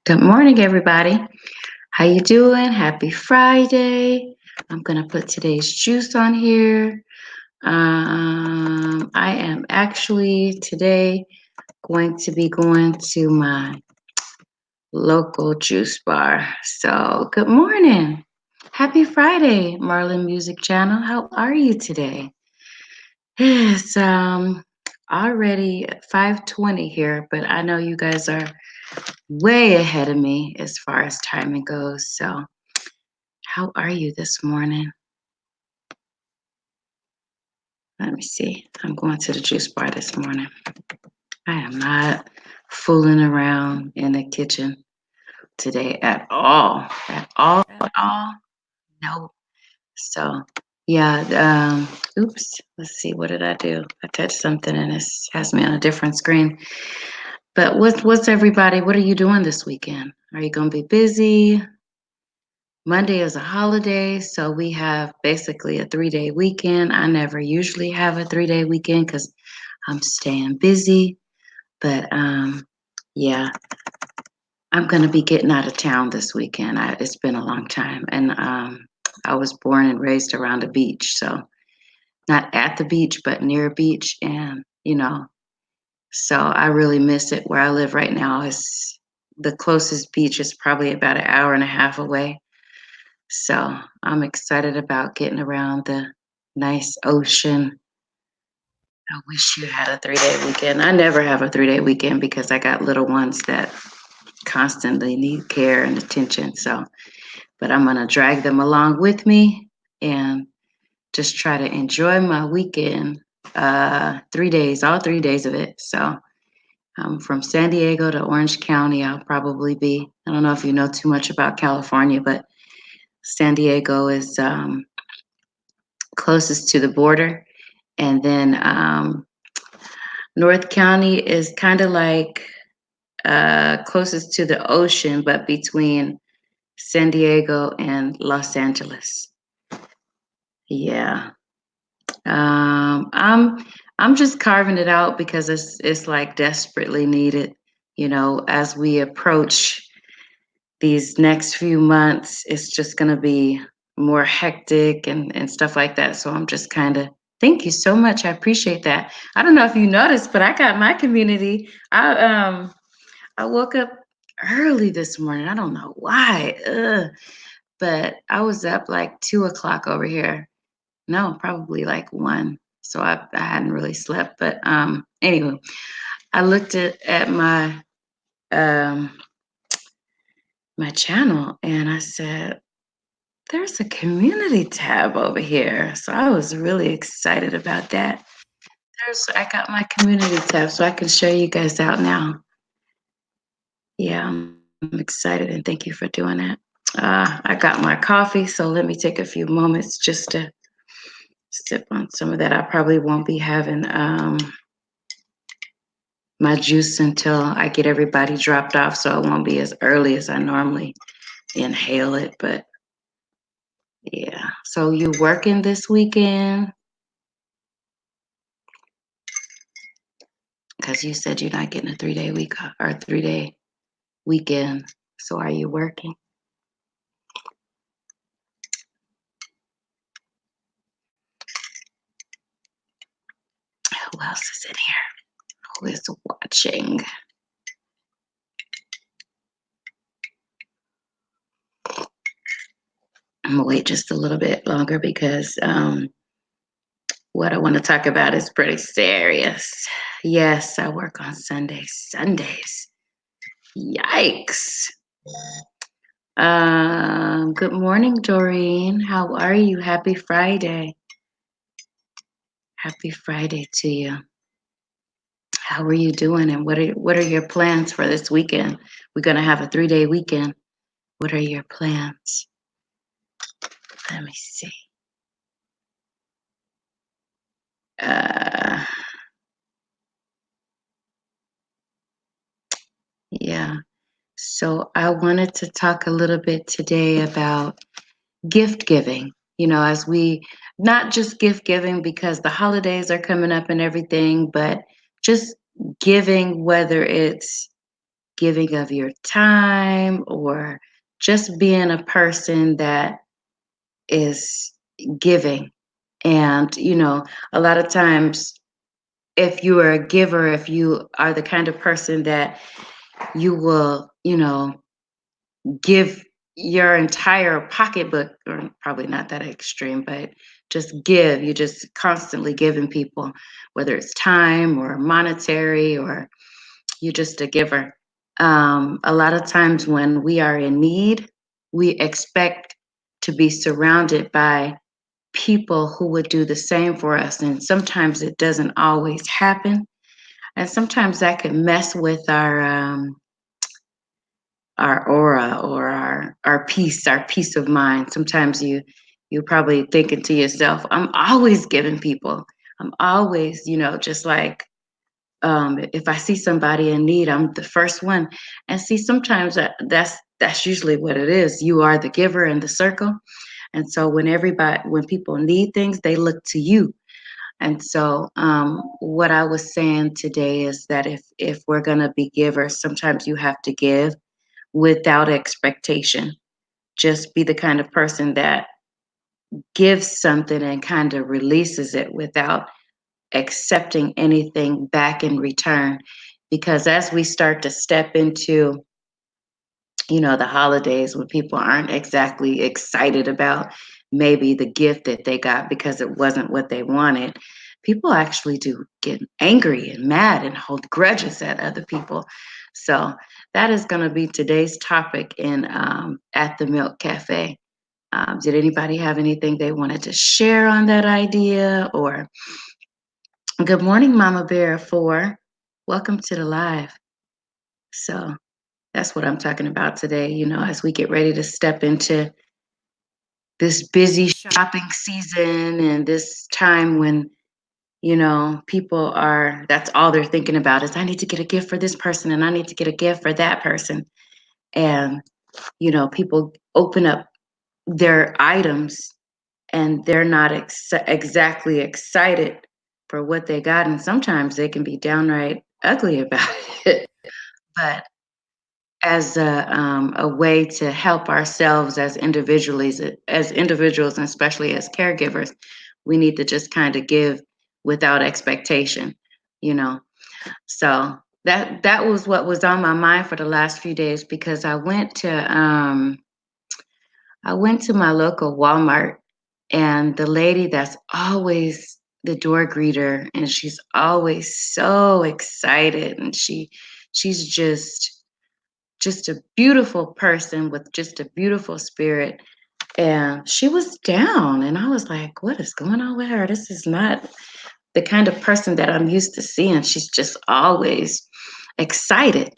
Good morning, everybody. How you doing? Happy Friday. I'm gonna put today's juice on here. I am actually today going to be going to my local juice bar. So good morning. Happy Friday, Marlin Music Channel. How are you today? It's already 5:20 here, but I know you guys are way ahead of me as far as timing goes. So how are you this morning? Let me see. I'm going to the juice bar this morning. I am not fooling around in the kitchen today at all. At all, at all. No. So yeah, oops. Let's see, what did I do? I touched something and it has me on a different screen. But what's everybody, what are you doing this weekend? Are you gonna be busy? Monday is a holiday, so we have basically a 3-day weekend. I never usually have a 3-day weekend because I'm staying busy. But yeah, I'm gonna be getting out of town this weekend. It's been a long time, and I was born and raised around the beach, so not at the beach, but near a beach, and so I really miss it. Where I live right now is the closest beach is probably about an hour and a half away. So I'm excited about getting around the nice ocean. I wish you had a 3-day weekend. I never have a 3-day weekend because I got little ones that constantly need care and attention. So, but I'm going to drag them along with me and just try to enjoy my weekend. 3 days, all 3 days of it. So from San Diego to Orange County, I'll probably be. I don't know if you know too much about California, but San Diego is closest to the border. And then North County is kind of like closest to the ocean, but between San Diego and Los Angeles. Yeah. I'm just carving it out because it's like desperately needed. As we approach these next few months, it's just gonna be more hectic and stuff like that. So I'm just kind of thank you so much. I appreciate that. I don't know if you noticed, but I got my community. I woke up early this morning. I don't know why. But I was up like 2 o'clock over here. No, probably like one. So I hadn't really slept. But anyway, I looked at um my channel and I said, there's a community tab over here. So I was really excited about that. I got my community tab so I can show you guys out now. Yeah, I'm excited and thank you for doing that. I got my coffee, so let me take a few moments just to sip on some of that. I probably won't be having my juice until I get everybody dropped off, so it won't be as early as I normally inhale it. But yeah, so you working this weekend? Because you said you're not getting a 3-day week or 3-day weekend. So are you working? Who else is in here? Who is watching? I'm gonna wait just a little bit longer because what I want to talk about is pretty serious. Yes, I work on Sundays. Sundays. Yikes. Good morning, Doreen. How are you? Happy Friday. Happy Friday to you. How are you doing? And what are your plans for this weekend? We're gonna have a 3-day weekend. What are your plans? Let me see. Uh, yeah. So I wanted to talk a little bit today about gift giving. As we not just gift giving because the holidays are coming up and everything, but just giving, whether it's giving of your time or just being a person that is giving. And, a lot of times, if you are a giver, if you are the kind of person that you will, give your entire pocketbook, or probably not that extreme, but just give. You just constantly giving people, whether it's time or monetary, or you're just a giver. A lot of times when we are in need, we expect to be surrounded by people who would do the same for us. And sometimes it doesn't always happen. And sometimes that could mess with our aura or our peace of mind. Sometimes you're probably thinking to yourself, I'm always giving people. I'm always, just like if I see somebody in need, I'm the first one. And see, sometimes that's usually what it is. You are the giver in the circle. And so when people need things, they look to you. And so what I was saying today is that if we're gonna be givers, sometimes you have to give without expectation. Just be the kind of person that gives something and kind of releases it without accepting anything back in return. Because as we start to step into, the holidays when people aren't exactly excited about maybe the gift that they got because it wasn't what they wanted, people actually do get angry and mad and hold grudges at other people. So that is going to be today's topic in at the Milk Cafe. Did anybody have anything they wanted to share on that idea? Or good morning, Mama Bear 4. Welcome to the live. So that's what I'm talking about today, as we get ready to step into this busy shopping season and this time when, people that's all they're thinking about is I need to get a gift for this person and I need to get a gift for that person. And, people open up their items and they're not exactly excited for what they got. And sometimes they can be downright ugly about it. But as a way to help ourselves as individuals, and especially as caregivers, we need to just kind of give without expectation, you know. So that was what was on my mind for the last few days because I went to my local Walmart, and the lady that's always the door greeter, and she's always so excited, and she's just a beautiful person with just a beautiful spirit. And she was down, and I was like, what is going on with her? This is not the kind of person that I'm used to seeing. She's just always excited.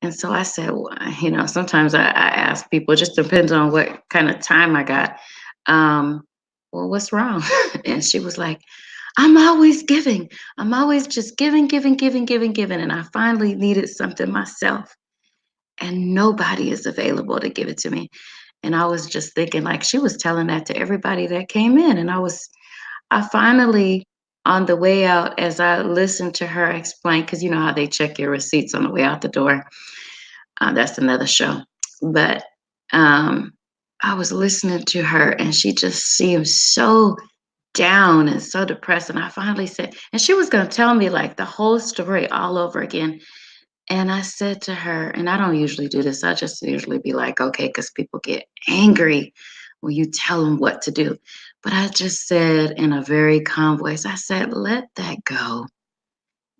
And so I said, well, sometimes I ask people, it just depends on what kind of time I got. Well, what's wrong? And she was like, I'm always giving. I'm always just giving, giving, giving, giving, giving. And I finally needed something myself, and nobody is available to give it to me. And I was just thinking, like, she was telling that to everybody that came in. And I finally, on the way out, as I listened to her explain, because you know how they check your receipts on the way out the door. That's another show. But um, I was listening to her, and she just seemed so down and so depressed. And I finally said, and she was going to tell me like the whole story all over again. And I said to her, and I don't usually do this, I just usually be like, okay, because people get angry when you tell them what to do. But I just said in a very calm voice, I said, let that go.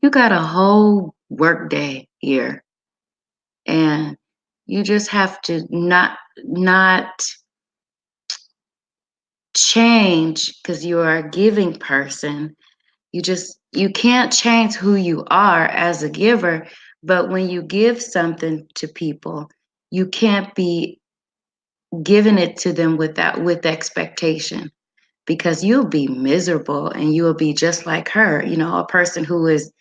You got a whole work day here, and you just have to not change because you are a giving person. You can't change who you are as a giver, but when you give something to people, you can't be giving it to them with expectation, because you'll be miserable and you'll be just like her, a person who is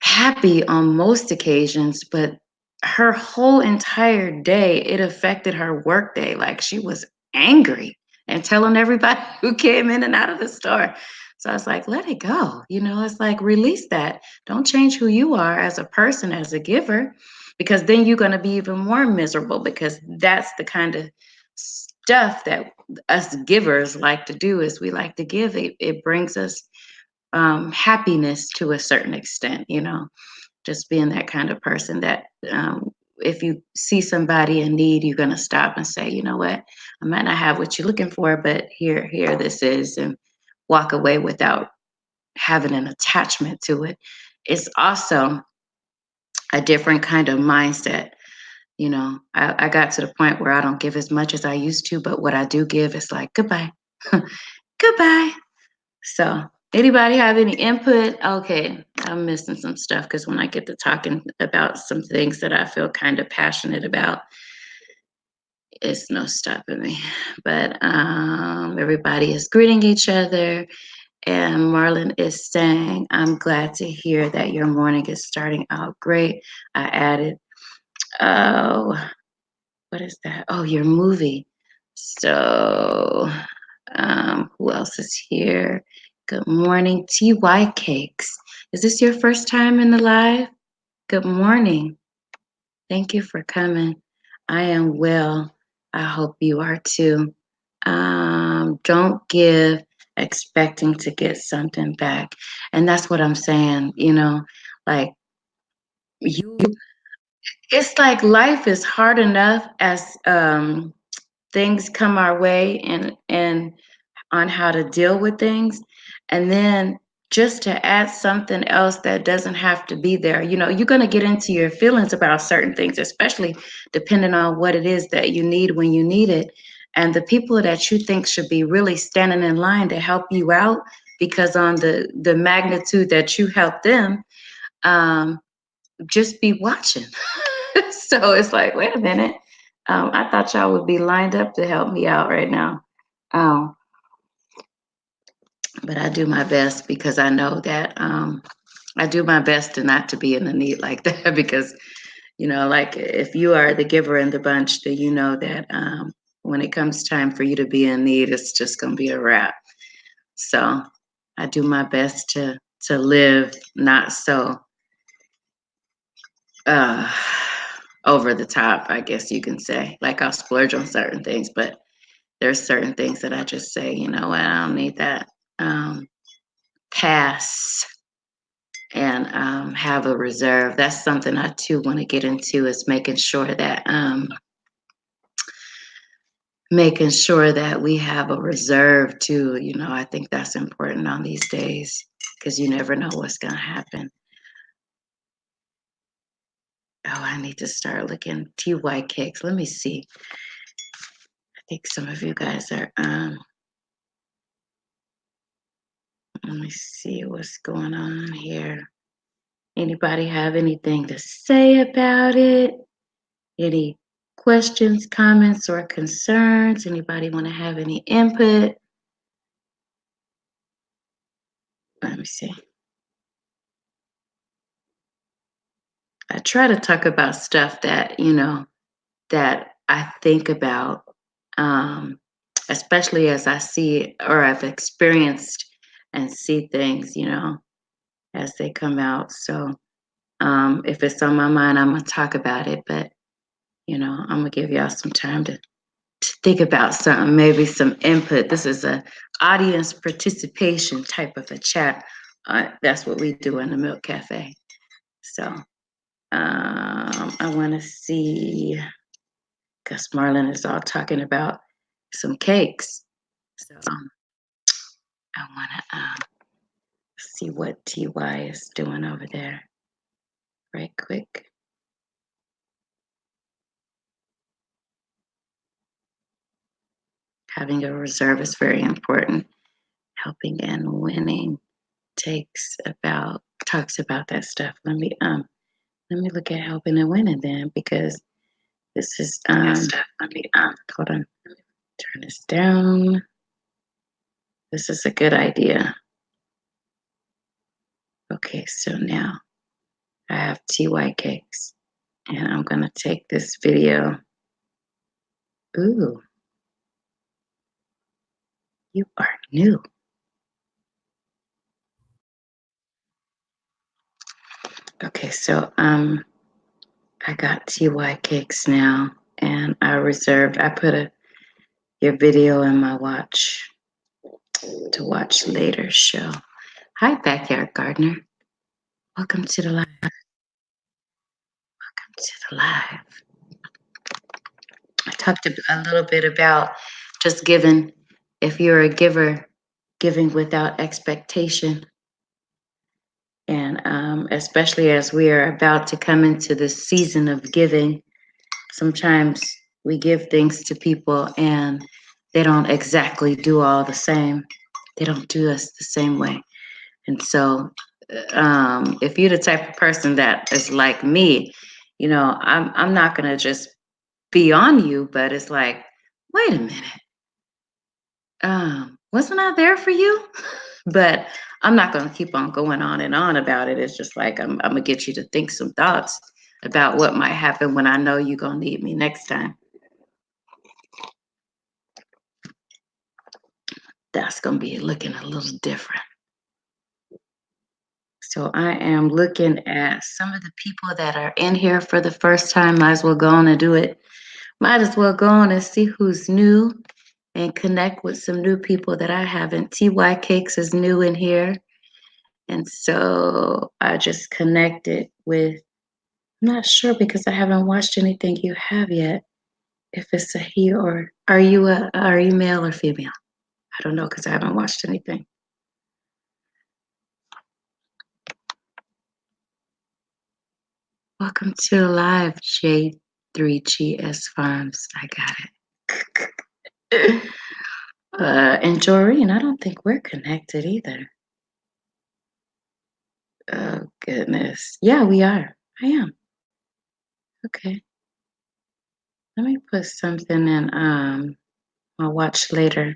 happy on most occasions, but her whole entire day, it affected her work day. Like, she was angry and telling everybody who came in and out of the store. So I was like, let it go. It's like, release that. Don't change who you are as a person, as a giver. because then you're going to be even more miserable, because that's the kind of stuff that us givers like to do. Is we like to give. It brings us happiness to a certain extent, just being that kind of person that if you see somebody in need, you're going to stop and say, you know what, I might not have what you're looking for, but here this is, and walk away without having an attachment to it. It's also a different kind of mindset. I got to the point where I don't give as much as I used to, but what I do give is like, goodbye. Goodbye. So, anybody have any input? Okay, I'm missing some stuff because when I get to talking about some things that I feel kind of passionate about, it's no stopping me. But everybody is greeting each other. And Marlon is saying, I'm glad to hear that your morning is starting out great. I added, oh, what is that? Oh, your movie. So, who else is here? Good morning, TY Cakes. Is this your first time in the live? Good morning. Thank you for coming. I am well. I hope you are too. Don't give expecting to get something back. And that's what I'm saying, like you, it's like life is hard enough as things come our way, and on how to deal with things. And then just to add something else that doesn't have to be there, you're going to get into your feelings about certain things, especially depending on what it is that you need when you need it. And the people that you think should be really standing in line to help you out, because on the magnitude that you help them, um, just be watching. So it's like, wait a minute. I thought y'all would be lined up to help me out right now. Um, but I do my best, because I know that I do my best to not to be in the need like that, because like if you are the giver in the bunch, then you know that when it comes time for you to be in need, it's just gonna be a wrap. So I do my best to live not so uh, over the top, I guess you can say. Like I'll splurge on certain things, but there's certain things that I just say, you know what, I don't need that. Pass. And have a reserve. That's something I too want to get into, is making sure that we have a reserve too. I think that's important on these days, because you never know what's going to happen. Oh, I need to start looking TY Cakes. Let me see. I think some of you guys are let me see what's going on here. Anybody have anything to say about it? Any questions, comments, or concerns? Anybody want to have any input? Let me see. I try to talk about stuff that, that I think about, especially as I see or I've experienced and see things, as they come out. So if it's on my mind, I'm going to talk about it. But, I'm going to give y'all some time to think about something, maybe some input. This is a audience participation type of a chat. That's what we do in the Milk Cafe. So I want to see, because Marlon is all talking about some cakes. So I want to see what TY is doing over there right quick. Having a reserve is very important. Helping and winning talks about that stuff. Let me look at helping and winning then, because this is hold on, turn this down. This is a good idea. Okay, so now I have TY Cakes, and I'm gonna take this video. Ooh, you are new. Okay, so I got TY cakes now, and I put your video in my watch to watch later show. Hi, Backyard Gardener. Welcome to the live. Welcome to the live. I talked a little bit about just giving. If you're a giver, giving without expectation. And especially as we are about to come into the season of giving, sometimes we give things to people and they don't exactly do all the same. They don't do us the same way. And so if you're the type of person that is like me, I'm not going to just be on you, but it's like, wait a minute. Wasn't I there for you? But I'm not going to keep on going on and on about it. It's just like I'm going to get you to think some thoughts about what might happen when I know you're going to need me next time. That's going to be looking a little different. So I am looking at some of the people that are in here for the first time. Might as well go on and do it. Might as well go on and see who's new and connect with some new people that I haven't. TY Cakes is new in here. And so I just connected with, I'm not sure because I haven't watched anything you have yet. If it's a he or are you male or female? I don't know because I haven't watched anything. Welcome to the live, J3GS Farms. I got it. And Joreen, I don't think we're connected either. Oh goodness. Yeah, we are. I am. Okay. Let me put something in I'll watch later.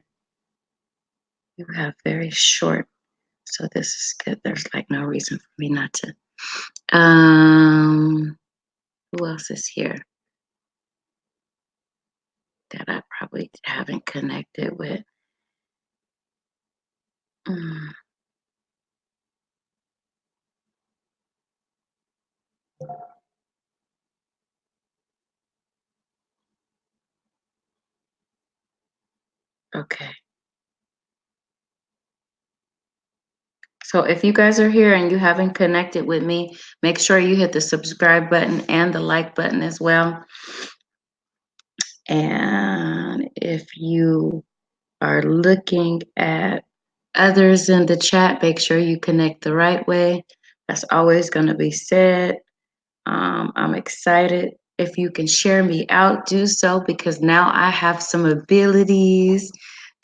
You have very short, so this is good. There's like no reason for me not to. Who else is here that I probably haven't connected with? Okay. So if you guys are here and you haven't connected with me, make sure you hit the subscribe button and the like button as well. And if you are looking at others in the chat, make sure you connect the right way. That's always going to be said. I'm excited. If you can share me out, do so because now I have some abilities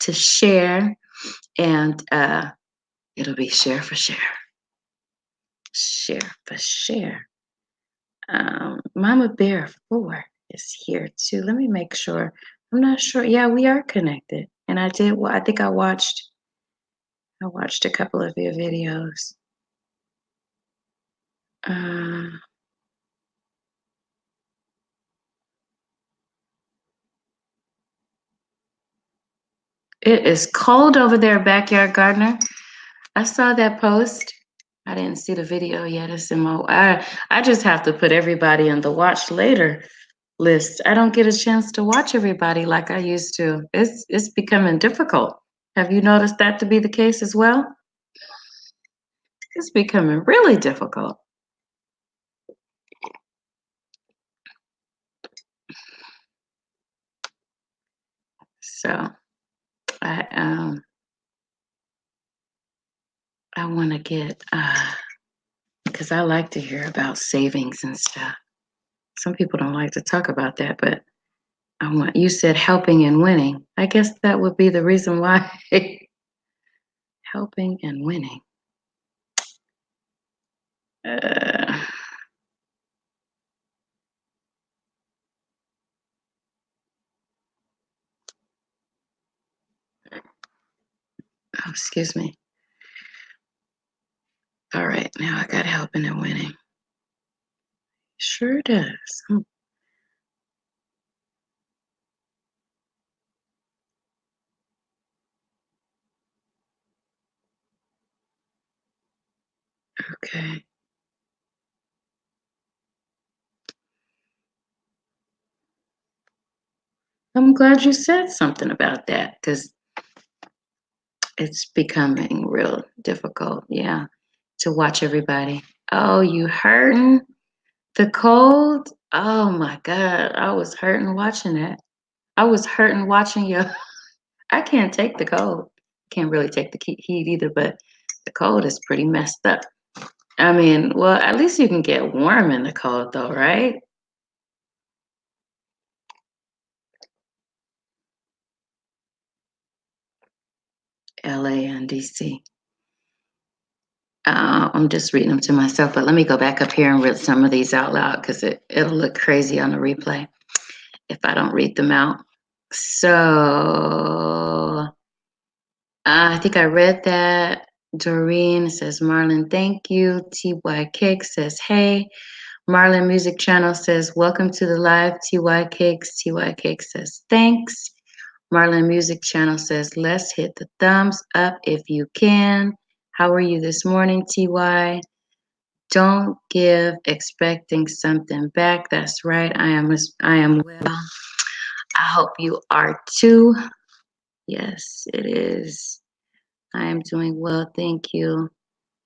to share, and it'll be share for share. Share for share. Mama Bear 4 is here too. Let me make sure. I'm not sure. Yeah, we are connected. And I did. Well, I think I watched a couple of your videos. It is cold over there, Backyard Gardener. I saw that post. I didn't see the video yet. It's in my. I just have to put everybody in the watch later list. I don't get a chance to watch everybody like I used to. It's becoming difficult. Have you noticed that to be the case as well? It's becoming really difficult. So I want to get because I like to hear about savings and stuff. Some people don't like to talk about that, but you said helping and winning. I guess that would be the reason why. Helping and winning. Oh, excuse me. All right, now I got helping and winning. Sure does. Okay. I'm glad you said something about that because it's becoming real difficult. Yeah, to watch everybody. Oh, you hurting? The cold? Oh my God, I was hurting watching that. I was hurting watching you. I can't take the cold. Can't really take the heat either, but the cold is pretty messed up. I mean, well, at least you can get warm in the cold though, right? LA and DC. I'm just reading them to myself, but let me go back up here and read some of these out loud because it'll look crazy on the replay if I don't read them out. So I think I read that. Doreen says, Marlon, thank you. TY Cake says, hey. Marlon Music Channel says, welcome to the live. TY Cakes. TY Cake says, thanks. Marlon Music Channel says, let's hit the thumbs up if you can. How are you this morning, TY? Don't give expecting something back. That's right. I am well. I hope you are too. Yes, it is. I am doing well, thank you.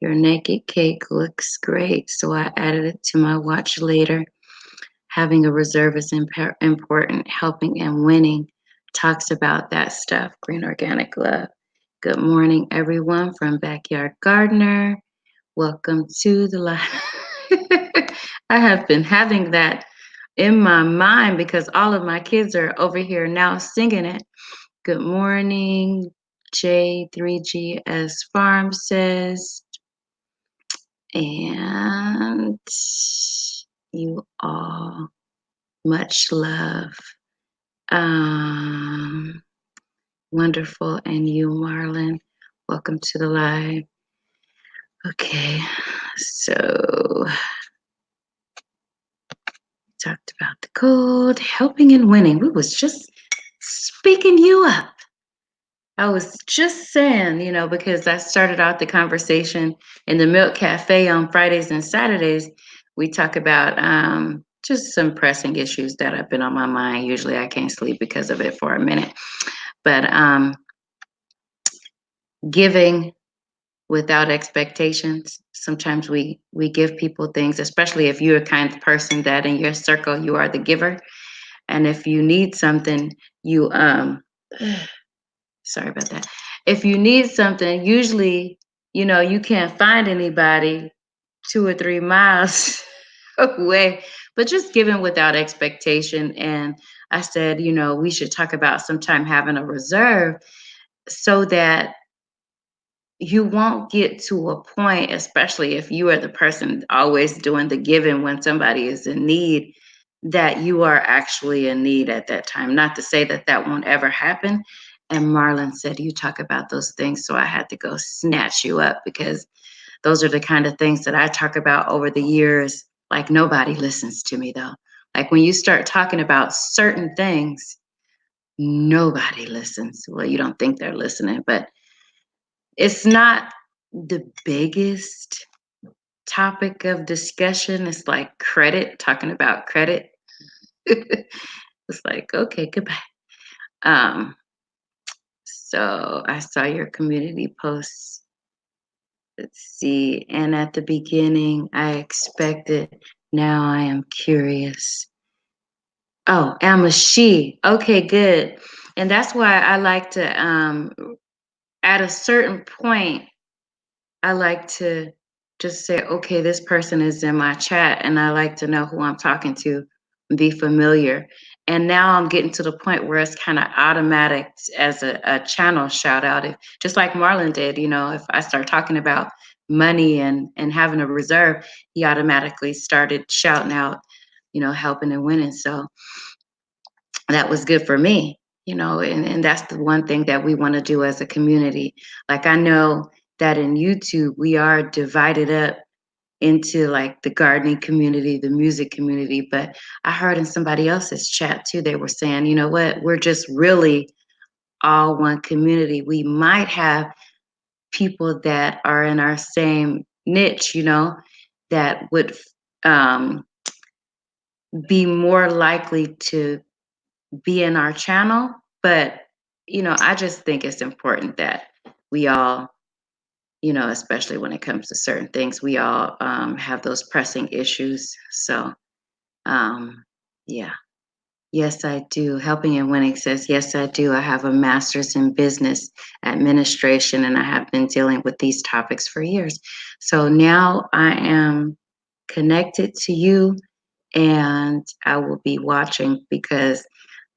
Your naked cake looks great, so I added it to my watch later. Having a reserve is important. Helping and winning talks about that stuff. Green Organic Love. Good morning, everyone from Backyard Gardener. Welcome to the live. I have been having that in my mind because all of my kids are over here now singing it. Good morning, J3GS Farm says, and you all much love. Um, Wonderful. And you, Marlon, welcome to the live. Okay, so talked about the cold, helping and winning. We was just speaking you up. I was just saying, because I started out the conversation in the Milk Cafe on Fridays and Saturdays. We talk about just some pressing issues that have been on my mind. Usually I can't sleep because of it for a minute. But giving without expectations. Sometimes we give people things, especially if you're a kind of person that in your circle you are the giver. And if you need something, you sorry about that. If you need something, usually, you can't find anybody 2 or 3 miles away, but just giving without expectation. And I said, we should talk about sometime having a reserve so that you won't get to a point, especially if you are the person always doing the giving when somebody is in need, that you are actually in need at that time. Not to say that that won't ever happen. And Marlon said, you talk about those things. So I had to go snatch you up because those are the kind of things that I talk about over the years. Like nobody listens to me though. Like when you start talking about certain things, nobody listens. Well, you don't think they're listening, but it's not the biggest topic of discussion. It's like credit, talking about credit. It's like, okay, goodbye. Um, so I saw your community posts. Let's see. And at the beginning, I expected. Now I am curious. Oh, I'm a she. Okay, good. And that's why I like to, at a certain point, I like to just say, okay, this person is in my chat and I like to know who I'm talking to, be familiar. And now I'm getting to the point where it's kind of automatic as a channel shout out. If, just like Marlon did, if I start talking about money and having a reserve, he automatically started shouting out, helping and winning. So that was good for me, and that's the one thing that we want to do as a community. Like I know that in YouTube, we are divided up into like the gardening community, the music community. But I heard in somebody else's chat too, they were saying, you know what, we're just really all one community. We might have people that are in our same niche, that would um, be more likely to be in our channel, but I just think it's important that we all, especially when it comes to certain things, we all have those pressing issues. So, yeah. Yes, I do. Helping and Winning says, yes, I do. I have a master's in business administration and I have been dealing with these topics for years. So now I am connected to you and I will be watching because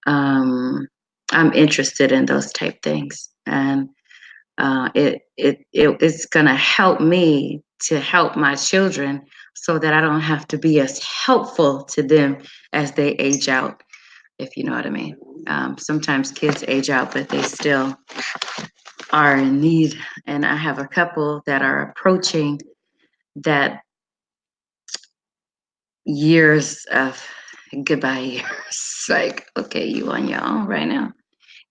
I'm interested in those type things. And it's going to help me to help my children so that I don't have to be as helpful to them as they age out, if you know what I mean. Sometimes kids age out, but they still are in need. And I have a couple that are approaching that years of goodbye years. Like, okay, you on your own right now.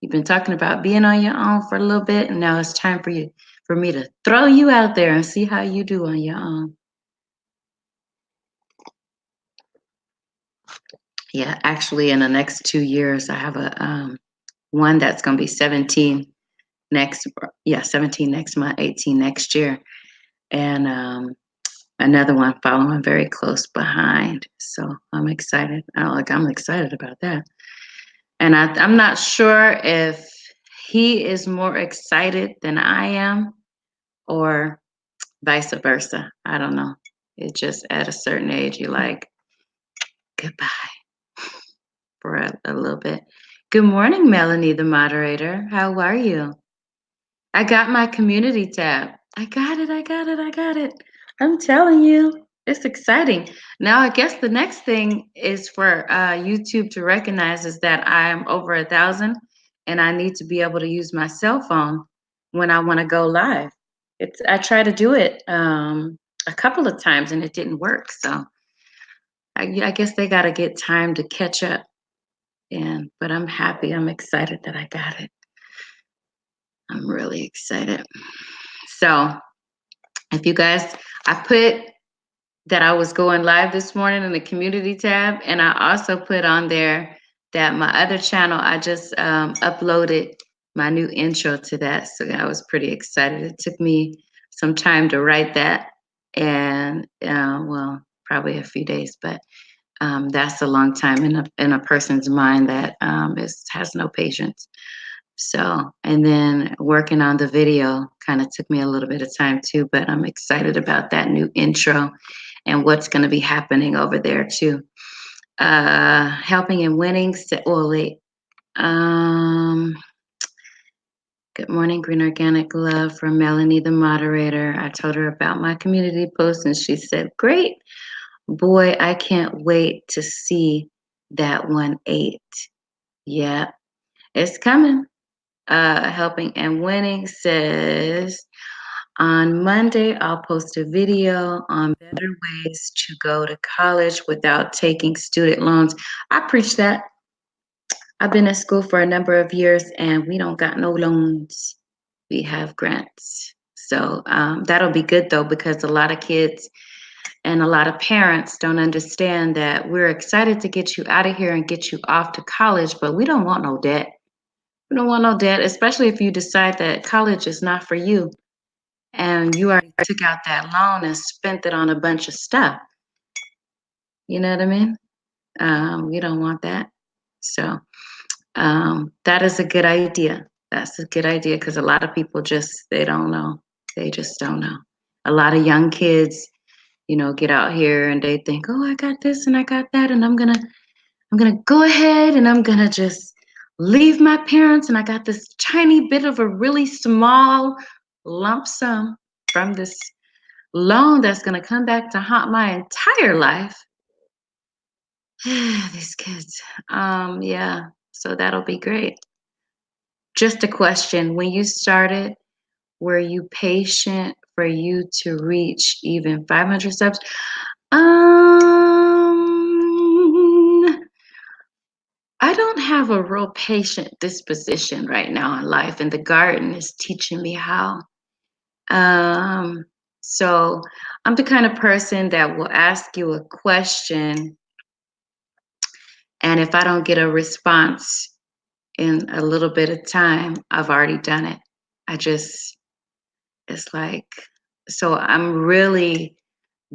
You've been talking about being on your own for a little bit, and now it's time for me to throw you out there and see how you do on your own. Yeah, actually, in the next 2 years, I have a one that's going to be 17 17 next month, 18 next year, and another one following very close behind. So I'm excited. I'm excited about that. And I'm not sure if he is more excited than I am or vice versa. I don't know. It just at a certain age, you're like, goodbye for a little bit. Good morning, Melanie, the moderator. How are you? I got my community tab. I got it. I got it. I got it. I'm telling you, it's exciting. Now, I guess the next thing is for YouTube to recognize is that I'm over 1,000 and I need to be able to use my cell phone when I want to go live. I tried to do it a couple of times and it didn't work. So I guess they got to get time to catch up. But I'm happy. I'm excited that I got it. I'm really excited. So if you guys, I put that I was going live this morning in the community tab, and I also put on there that my other channel, I just uploaded my new intro to that. So I was pretty excited. It took me some time to write that, and well, probably a few days, but that's a long time in a person's mind that has no patience. So, and then working on the video kind of took me a little bit of time too, but I'm excited about that new intro and what's going to be happening over there too. Helping and Winning. Oh, wait. Good morning, Green Organic Love from Melanie, the moderator. I told her about my community post and she said, great. Boy, I can't wait to see that 1-8. Yeah, it's coming. Helping and Winning says, on Monday, I'll post a video on better ways to go to college without taking student loans. I preach that. I've been in school for a number of years and we don't got no loans. We have grants. So that'll be good though, because a lot of kids and a lot of parents don't understand that we're excited to get you out of here and get you off to college, but we don't want no debt. We don't want no debt, especially if you decide that college is not for you and you already took out that loan and spent it on a bunch of stuff. You know what I mean? We don't want that. So that is a good idea. That's a good idea because a lot of people they don't know. They just don't know. A lot of young kids, get out here and they think, oh, I got this and I got that, and I'm gonna go ahead and I'm gonna just leave my parents, and I got this tiny bit of a really small lump sum from this loan that's gonna come back to haunt my entire life. These kids. Yeah, so that'll be great. Just a question. When you started, were you patient for you to reach even 500 subs? I don't have a real patient disposition right now in life, and the garden is teaching me how. So I'm the kind of person that will ask you a question And if I don't get a response in a little bit of time, I've already done it. I just, it's like, so I'm really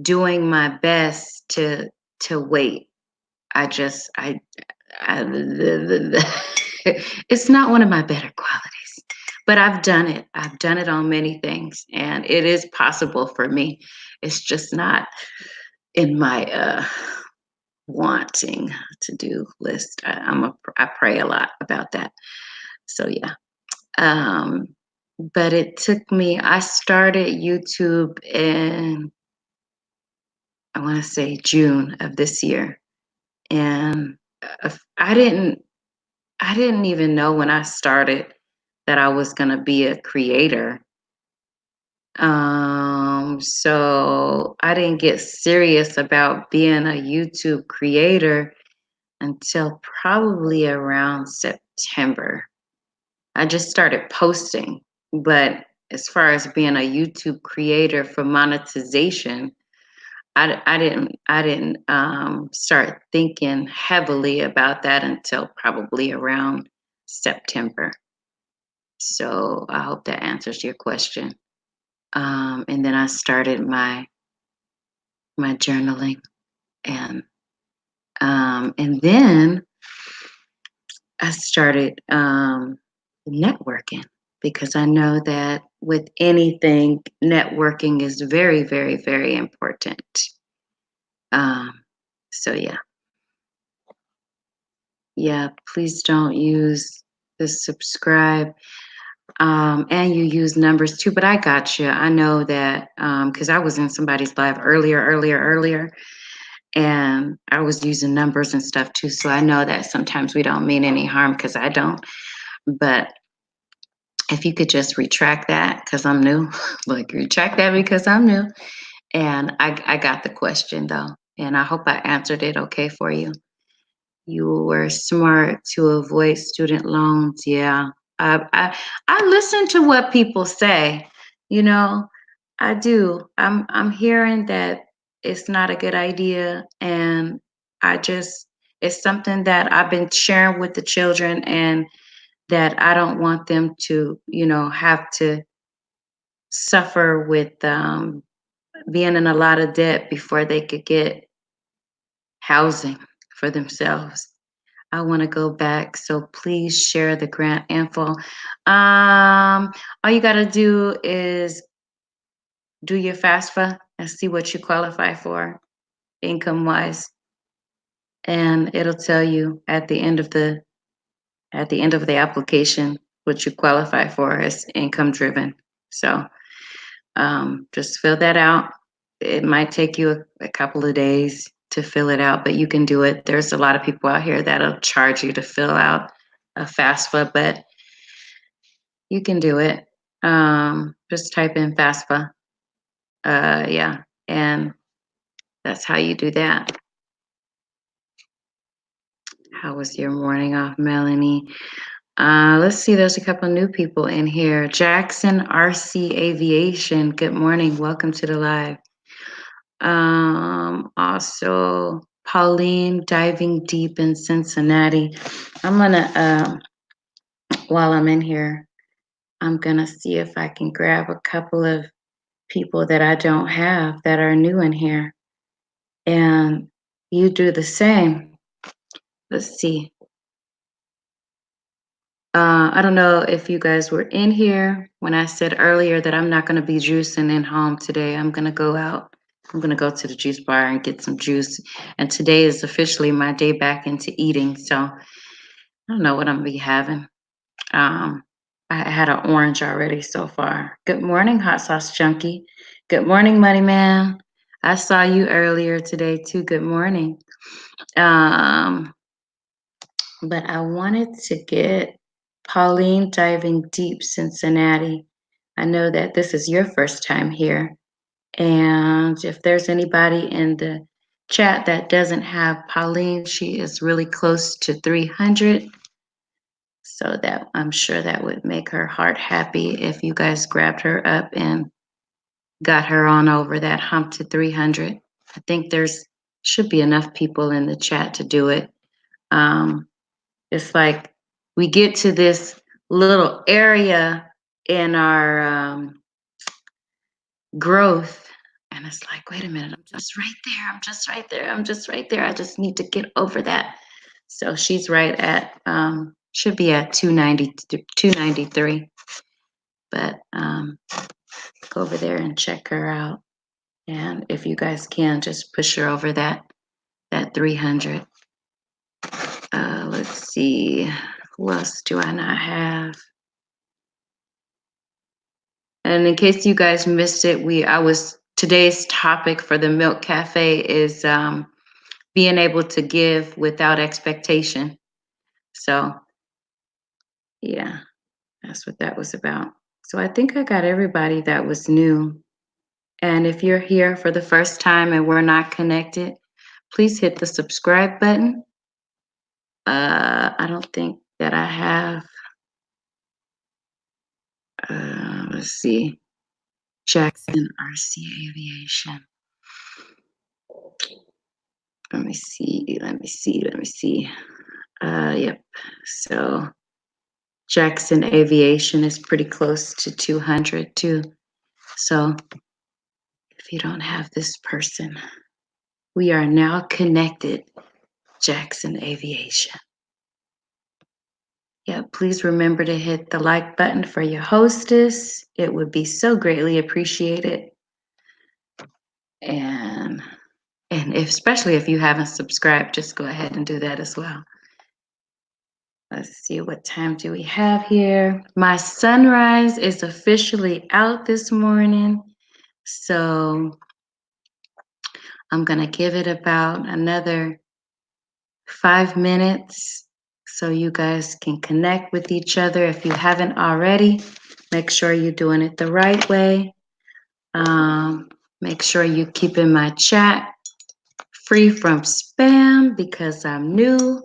doing my best to wait. I just, I it's not one of my better qualities, but I've done it. I've done it on many things, and it is possible for me. It's just not in my wanting to do list. I pray a lot about that. So yeah. Um, but it took me. I started YouTube in, I want to say, June of this year, and I didn't. I didn't even know when I started that I was going to be a creator. So I didn't get serious about being a YouTube creator until probably around September. I just started posting, but as far as being a YouTube creator for monetization, I didn't start thinking heavily about that until probably around September. So I hope that answers your question. And then I started my journaling, and and then I started networking, because I know that with anything, networking is very, very, very important. Um, so yeah, yeah. Please don't use the subscribe. And you use numbers too, but I got you. I know that because I was in somebody's live earlier, and I was using numbers and stuff too. So I know that sometimes we don't mean any harm, because I don't. But if you could just retract that, because I'm new, like retract that because I'm new. And I got the question though, and I hope I answered it okay for you. You were smart to avoid student loans. Yeah. I listen to what people say, you know, I do. I'm hearing that it's not a good idea, and I just, it's something that I've been sharing with the children, and that I don't want them to, have to suffer with being in a lot of debt before they could get housing for themselves. I want to go back, so please share the grant info. All you got to do is do your FAFSA and see what you qualify for income wise, and it'll tell you at the end of the application what you qualify for as income driven. So just fill that out. It might take you a couple of days to fill it out, but you can do it. There's a lot of people out here that'll charge you to fill out a FAFSA, but you can do it. Just type in FAFSA. Yeah, and that's how you do that. How was your morning off, Melanie? Let's see, there's a couple new people in here. Jackson RC Aviation, good morning. Welcome to the live. Also, Pauline Diving Deep in Cincinnati. I'm gonna, while I'm in here, I'm gonna see if I can grab a couple of people that I don't have that are new in here. And you do the same. Let's see. I don't know if you guys were in here when I said earlier that I'm not going to be juicing in home today. I'm going to go out. I'm going to go to the juice bar and get some juice. And today is officially my day back into eating. So I don't know what I'm going to be having. I had an orange already so far. Good morning, Hot Sauce Junkie. Good morning, Money Man. I saw you earlier today too. Good morning. But I wanted to get Pauline Diving Deep Cincinnati. I know that this is your first time here. And if there's anybody in the chat that doesn't have Pauline, she is really close to 300. So that I'm sure that would make her heart happy if you guys grabbed her up and got her on over that hump to 300. I think there's should be enough people in the chat to do it. It's like we get to this little area in our growth, and it's like, wait a minute, I'm just right there. I'm just right there. I'm just right there. I just need to get over that. So she's right at, should be at 290, 293. But go over there and check her out. And if you guys can, just push her over that 300. Let's see, who else do I not have? And in case you guys missed it, today's topic for the Milk Cafe is being able to give without expectation. So yeah, that's what that was about. So I think I got everybody that was new. And if you're here for the first time and we're not connected, please hit the subscribe button. I don't think that I have, let's see, Jackson RC Aviation. Let me see. Yep. So Jackson Aviation is pretty close to 200 too. So if you don't have this person, we are now connected, Jackson Aviation. Yeah, please remember to hit the like button for your hostess. It would be so greatly appreciated. And especially if you haven't subscribed, just go ahead and do that as well. Let's see, what time do we have here? My sunrise is officially out this morning. So I'm going to give it about another 5 minutes so you guys can connect with each other. If you haven't already, make sure you're doing it the right way. Make sure you keep in my chat free from spam because I'm new.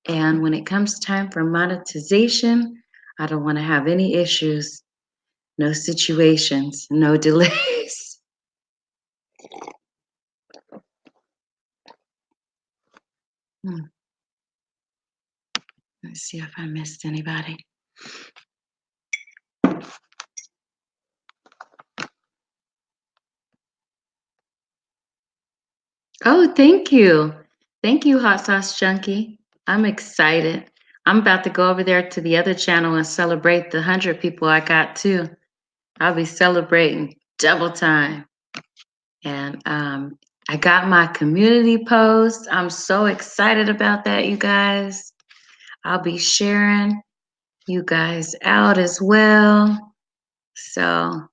And when it comes time for monetization, I don't want to have any issues, no situations, no delays. Let's see if I missed anybody. Oh, thank you. Thank you, Hot Sauce Junkie. I'm excited. I'm about to go over there to the other channel and celebrate the 100 people I got too. I'll be celebrating double time. And I got my community post. I'm so excited about that, you guys. I'll be sharing you guys out as well. So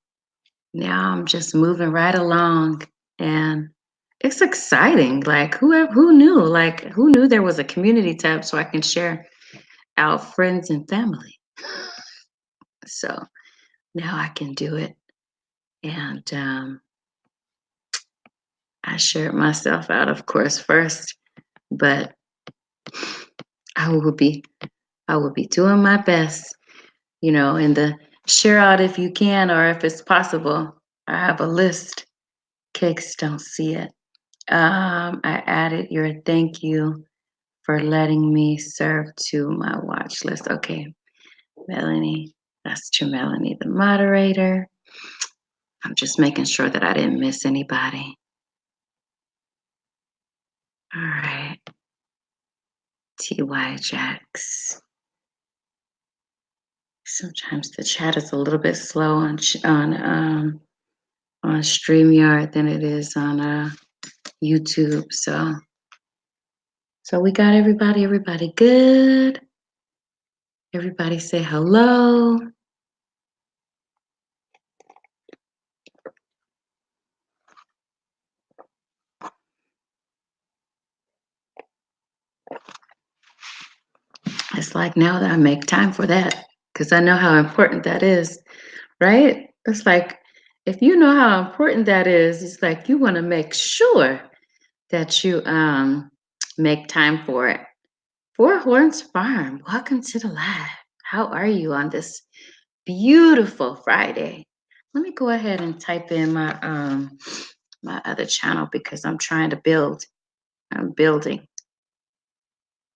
now I'm just moving right along, and it's exciting. Like who knew? Like who knew there was a community tab so I can share out friends and family. So now I can do it. And I shared myself out, of course, first, but I will be doing my best, in the share out if you can or if it's possible. I have a list. Cakes don't see it. I added your thank you for letting me serve to my watch list. Okay, Melanie, that's to Melanie, the moderator. I'm just making sure that I didn't miss anybody. All right. TY Jacks. Sometimes the chat is a little bit slow on StreamYard than it is on YouTube. So we got everybody. Everybody good? Everybody say hello. It's like now that I make time for that because I know how important that is, right? It's like if you know how important that is, it's like you want to make sure that you make time for it. Four Horns Farm, welcome to the live. How are you on this beautiful Friday? Let me go ahead and type in my other channel because I'm trying to build. I'm building.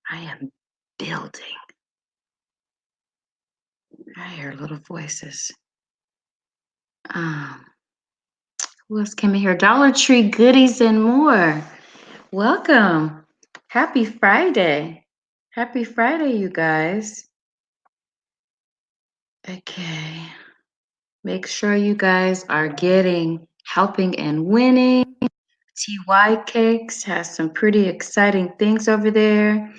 I am building. I hear little voices. Um, who else came in here? Dollar Tree goodies and more. Welcome. Happy Friday. Happy Friday, you guys. Okay. Make sure you guys are getting Helping and Winning. TY Cakes has some pretty exciting things over there.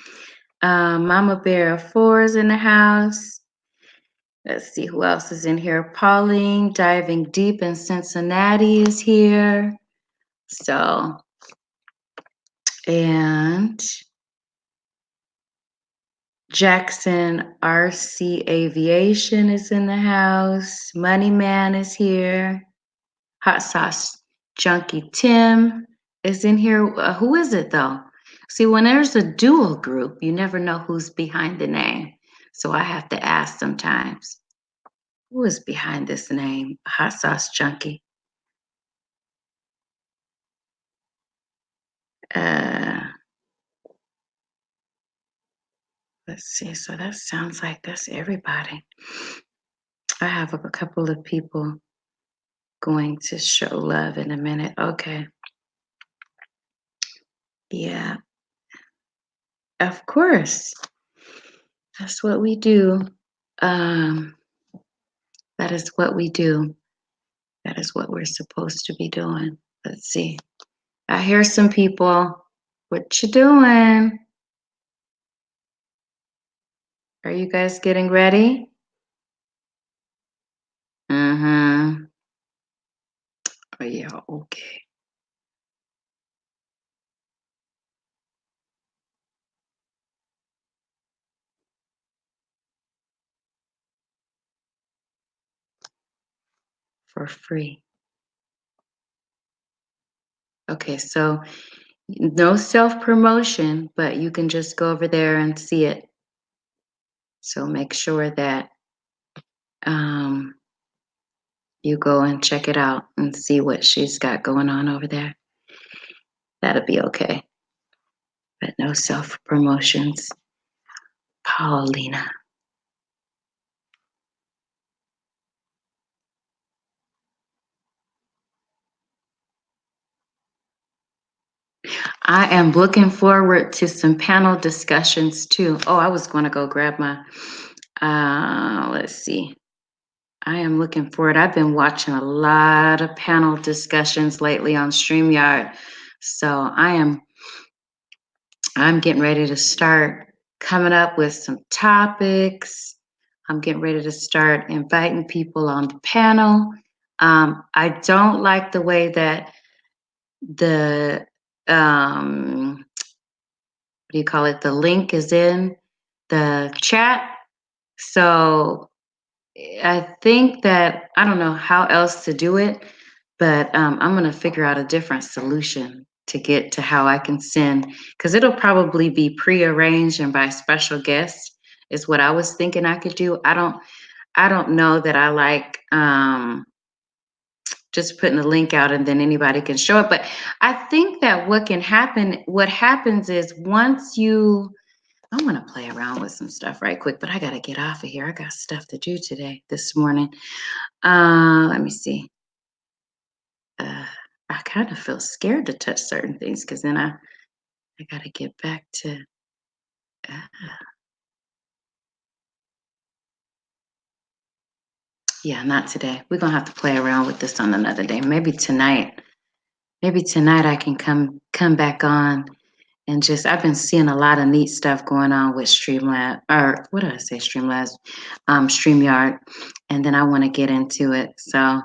Mama Bear of 4 is in the house. Let's see who else is in here. Pauline Diving Deep in Cincinnati is here. So, and Jackson RC Aviation is in the house. Money Man is here. Hot Sauce Junkie Tim is in here. Who is it though? See, when there's a dual group, you never know who's behind the name. So I have to ask sometimes, who is behind this name, Hot Sauce Junkie? Uh, let's see. So that sounds like that's everybody. I have a couple of people going to show love in a minute. Okay. Yeah, of course. That's what we do. Um, that is what we do. That is what we're supposed to be doing. Let's see. I hear some people. What you doing? Are you guys getting ready? Mm-hmm. Oh yeah, okay. For free. Okay, so no self-promotion, but you can just go over there and see it. So make sure that um, you go and check it out and see what she's got going on over there. That'll be okay. But no self-promotions. Paulina. I am looking forward to some panel discussions too. Oh, I was going to go grab my, let's see. I am looking forward. I've been watching a lot of panel discussions lately on StreamYard. So I'm getting ready to start coming up with some topics. I'm getting ready to start inviting people on the panel. I don't like the way that the what do you call it? The link is in the chat. So I think that I don't know how else to do it, but I'm going to figure out a different solution to get to how I can send, because it'll probably be prearranged and by special guests is what I was thinking I could do. I don't know that I like just putting the link out and then anybody can show it. But I think that what happens is once you, I want to play around with some stuff right quick, but I got to get off of here. I got stuff to do this morning. Let me see. I kind of feel scared to touch certain things because then I got to get back to, uh, yeah, not today. We're going to have to play around with this on another day. Maybe tonight. Maybe tonight I can come back on and just, I've been seeing a lot of neat stuff going on with Streamlab, or what did I say, Streamlabs, StreamYard, and then I want to get into it. So,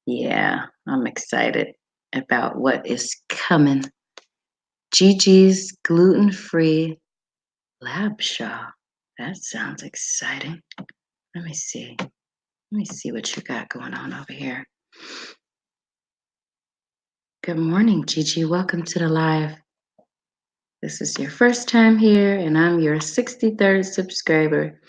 yeah, I'm excited about what is coming. Gigi's gluten-free lab shop. That sounds exciting. Let me see. Let me see what you got going on over here. Good morning, Gigi. Welcome to the live. This is your first time here, and I'm your 63rd subscriber.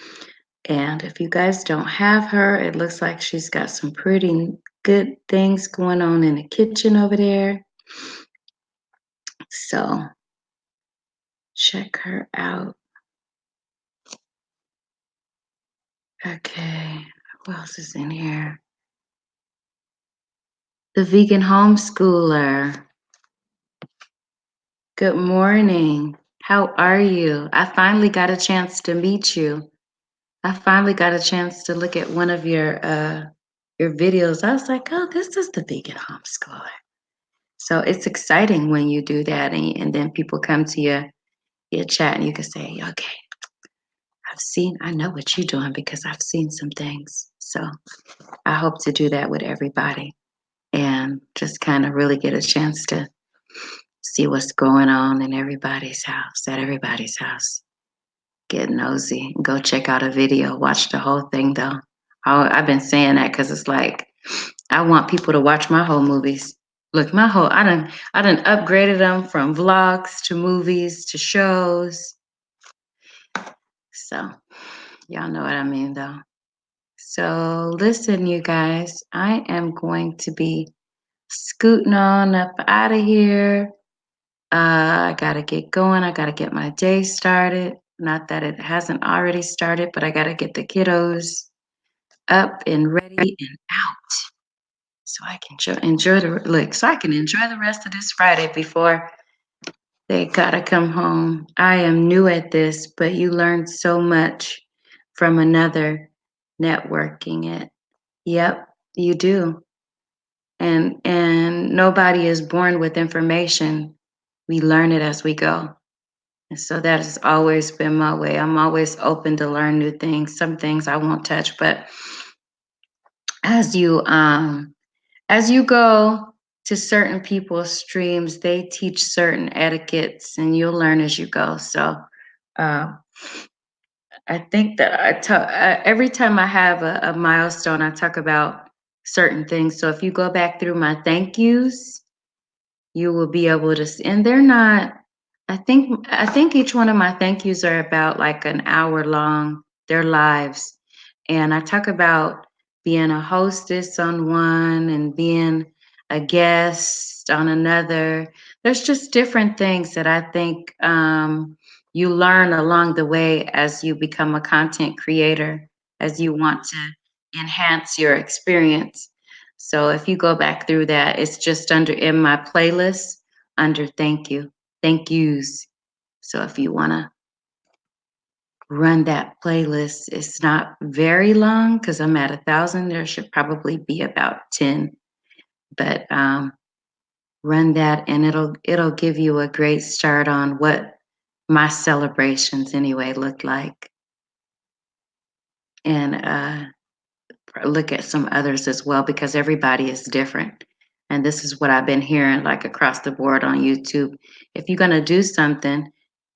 And if you guys don't have her, it looks like she's got some pretty good things going on in the kitchen over there. So check her out. Okay, who else is in here? The vegan homeschooler. Good morning. How are you? I finally got a chance to meet you. I finally got a chance to look at one of your videos. I was like, oh, this is the vegan homeschooler. So it's exciting when you do that, and then people come to your chat, and you can say, okay, I know what you're doing because I've seen some things. So I hope to do that with everybody and just kind of really get a chance to see what's going on in everybody's house, at everybody's house. Get nosy, go check out a video, watch the whole thing though. I've been saying that because it's like I want people to watch my whole movies. Look, I done upgraded them from vlogs to movies to shows. So y'all know what I mean though. So listen, you guys, I am going to be scooting on up out of here. I gotta get going. I gotta get my day started. Not that it hasn't already started, but I gotta get the kiddos up and ready and out so I can so I can enjoy the rest of this Friday before they gotta come home. I am new at this, but you learn so much from another networking it. Yep, you do. And nobody is born with information. We learn it as we go. And so that has always been my way. I'm always open to learn new things. Some things I won't touch, but as you um as you go to certain people's streams, they teach certain etiquettes and you'll learn as you go. So uh, I think that I talk every time I have a milestone, I talk about certain things. So if you go back through my thank yous, you will be able to see, and they're not, I think each one of my thank yous are about like an hour long, their lives. And I talk about being a hostess on one and being a guest on another. There's just different things that I think you learn along the way as you become a content creator, as you want to enhance your experience. So if you go back through that, it's just under in my playlist under thank yous. So if you want to run that playlist, it's not very long because I'm at 1,000. There should probably be about 10, but run that and it'll give you a great start on what my celebrations anyway look like, and look at some others as well because everybody is different. And this is what I've been hearing like across the board on YouTube. If you're going to do something,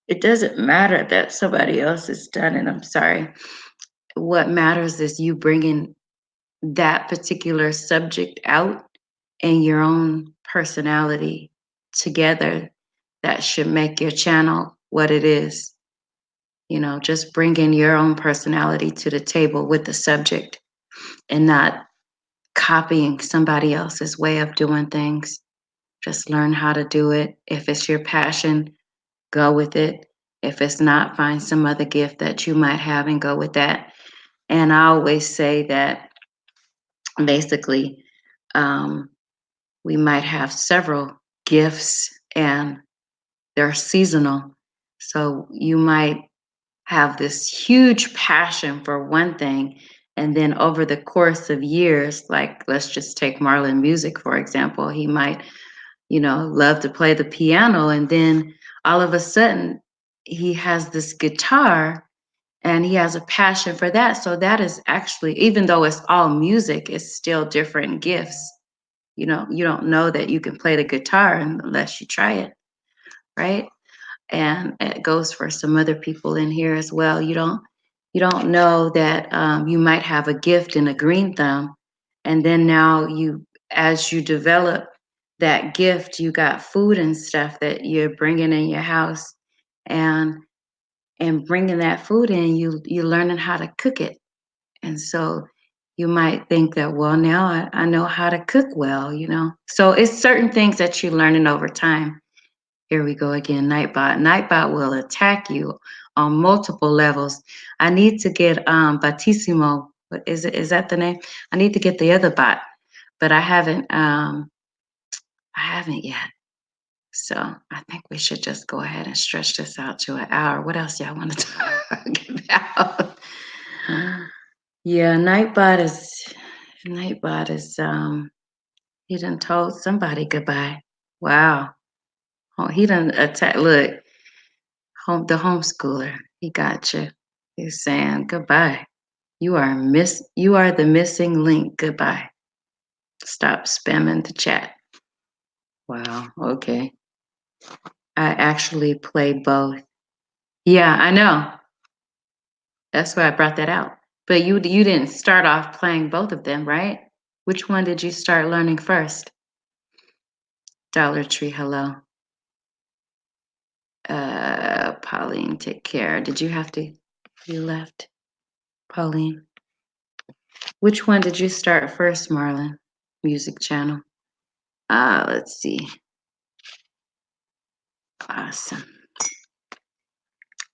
it doesn't matter that somebody else has done it. I'm sorry. What matters is you bringing that particular subject out and your own personality together. That should make your channel what it is. You know, just bringing your own personality to the table with the subject and not copying somebody else's way of doing things. Just learn how to do it. If it's your passion, go with it. If it's not, find some other gift that you might have and go with that. And I always say that basically, um, we might have several gifts and they're seasonal. So you might have this huge passion for one thing. And then over the course of years, like let's just take Marlon Music, for example, he might, love to play the piano. And then all of a sudden, he has this guitar and he has a passion for that. So that is actually, even though it's all music, it's still different gifts. You don't know that you can play the guitar unless you try it, right? And it goes for some other people in here as well. You don't know that you might have a gift in a green thumb, and then now as you develop that gift, you got food and stuff that you're bringing in your house, and bringing that food in, you learning how to cook it, and so you might think that, well, now I know how to cook well. So it's certain things that you're learning over time Here we go again, Nightbot. Nightbot will attack you on multiple levels. I need to get Batissimo. Is that the name? I need to get the other bot, but I haven't yet. So I think we should just go ahead and stretch this out to an hour. What else y'all want to talk about? Yeah, Nightbot is he done told somebody goodbye. Wow. Oh, he done attack. Look, the homeschooler. He got you. He's saying goodbye. You are the missing link. Goodbye. Stop spamming the chat. Wow. Okay. I actually play both. Yeah, I know. That's why I brought that out. But you didn't start off playing both of them, right? Which one did you start learning first? Dollar Tree, hello. Pauline, take care. Did you have to? You left, Pauline. Which one did you start first, Marlon? Music channel. Let's see. Awesome.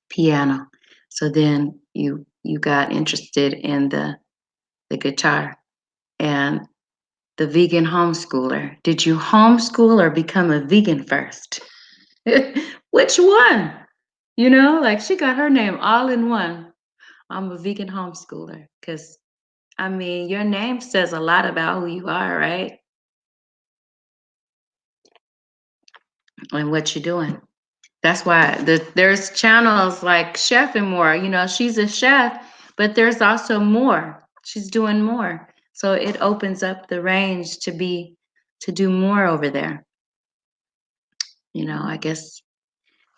Piano. So then you got interested in the guitar and the vegan homeschooler. Did you homeschool or become a vegan first? Which one? You know, like she got her name all in one. I'm a vegan homeschooler because I mean, your name says a lot about who you are, right? And what you're doing. That's why there's channels like Chef and More. You know, she's a chef, but there's also more. She's doing more. So it opens up the range to do more over there. You know, I guess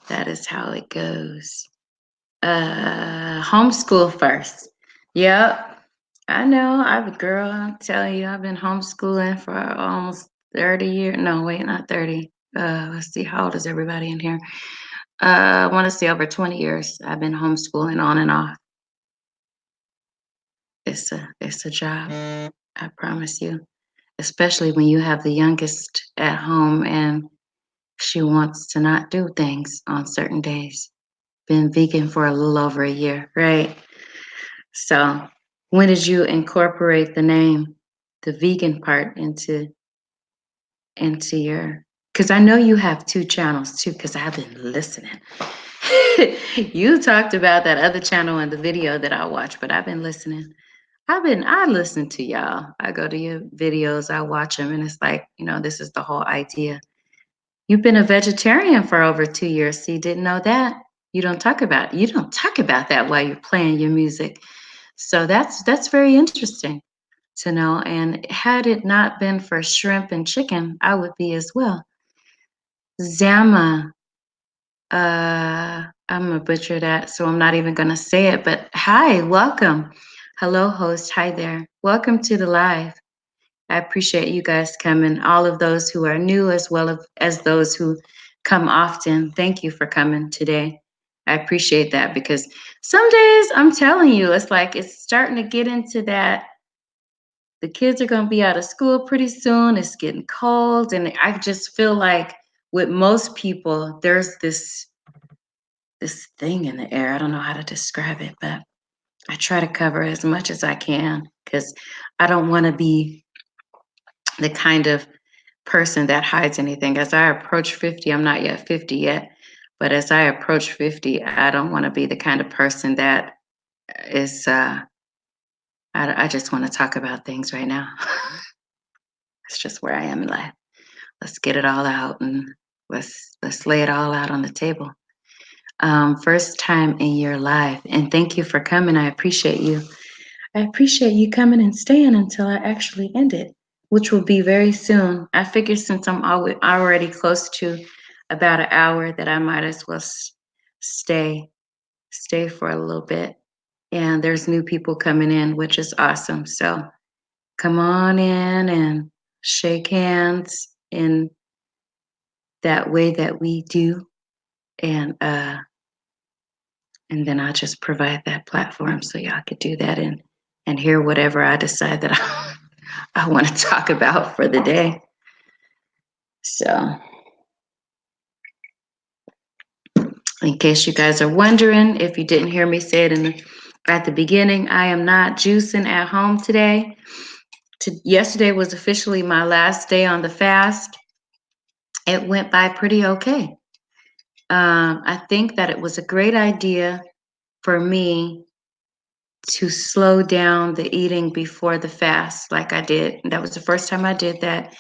that is how it goes. Homeschool first. Yep. I know. I'm a girl. I'm telling you, I've been homeschooling for almost 30 years. No, wait, not 30. Let's see, how old is everybody in here? I want to say over 20 years. I've been homeschooling on and off. It's a job. I promise you. Especially when you have the youngest at home and she wants to not do things on certain days. Been vegan for a little over a year, right? So, when did you incorporate the name, the vegan part into your? Because I know you have two channels too. Because I've been listening. You talked about that other channel in the video that I watched, but I've been listening. I listen to y'all. I go to your videos, I watch them, and it's like, you know, this is the whole idea. You've been a vegetarian for over 2 years, so you didn't know that. You don't talk about that while you're playing your music. So that's very interesting to know. And had it not been for shrimp and chicken, I would be as well. Zama, I'm gonna butcher that, so I'm not even gonna say it. But hi, welcome. Hello, host. Hi there. Welcome to the live. I appreciate you guys coming. All of those who are new, as well as those who come often. Thank you for coming today. I appreciate that because some days I'm telling you, it's like it's starting to get into that. The kids are going to be out of school pretty soon. It's getting cold. And I just feel like with most people, there's this thing in the air. I don't know how to describe it, but I try to cover as much as I can because I don't want to be the kind of person that hides anything. As I approach 50, I'm not yet 50 yet, but as I approach 50, I don't want to be the kind of person that is, I just want to talk about things right now. That's just where I am in life. Let's get it all out and let's lay it all out on the table. First time in your life, and thank you for coming. I appreciate you. I appreciate you coming and staying until I actually end it, which will be very soon. I figure since I'm already close to about an hour that I might as well stay for a little bit. And there's new people coming in, which is awesome. So come on in and shake hands in that way that we do. And then I'll just provide that platform so y'all could do that and hear whatever I decide that I want to talk about for the day. So In case you guys are wondering, if you didn't hear me say it at the beginning, I am not juicing at home today. Yesterday was officially my last day on the fast. It went by pretty okay. I think that it was a great idea for me to slow down the eating before the fast like I did. That was the first time I did that.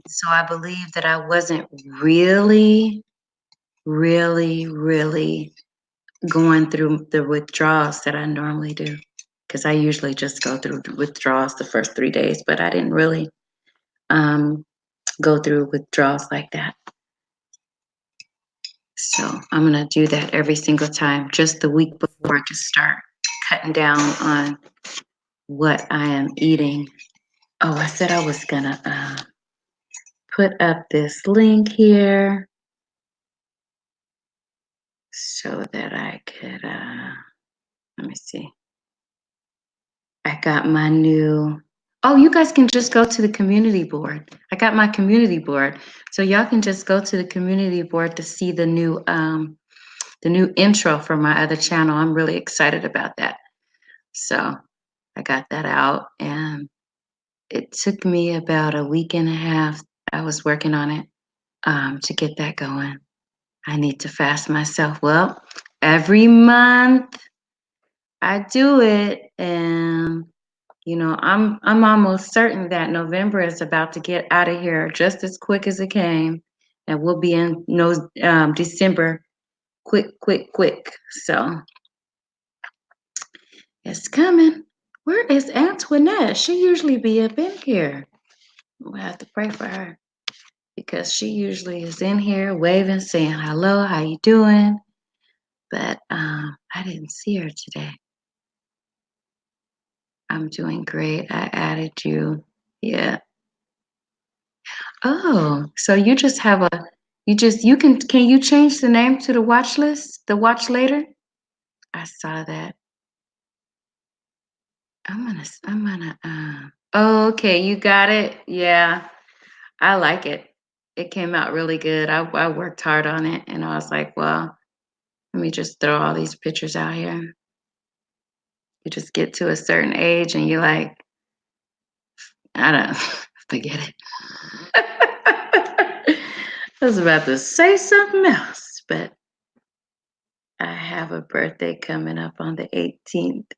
So I believe that I wasn't really, really going through the withdrawals that I normally do. Because I usually just go through withdrawals the first 3 days, but I didn't really go through withdrawals like that. So I'm gonna do that every single time, just the week before, to start cutting down on what I am eating. Oh, I said I was gonna put up this link here so that I could, let me see. I got my new, oh, you guys can just go to the community board. I got my community board. So y'all can just go to the community board to see the new intro for my other channel. I'm really excited about that. So I got that out, and it took me about a week and a half. I was working on it to get that going. I need to fast myself. Well, every month I do it, and I'm almost certain that November is about to get out of here just as quick as it came, and we'll be in December quick. So it's coming. Where is Antoinette? She usually be up in here. We'll have to pray for her because she usually is in here waving, saying hello, how you doing? But I didn't see her today. I'm doing great. I added you. Yeah. Oh, so you just have can you change the name to the watch list? The watch later? I saw that. Oh, okay, you got it. Yeah. I like it. It came out really good. I worked hard on it, and I was like, well, let me just throw all these pictures out here. You just get to a certain age and you're like, I don't forget it. I was about to say something else, but I have a birthday coming up on the 18th.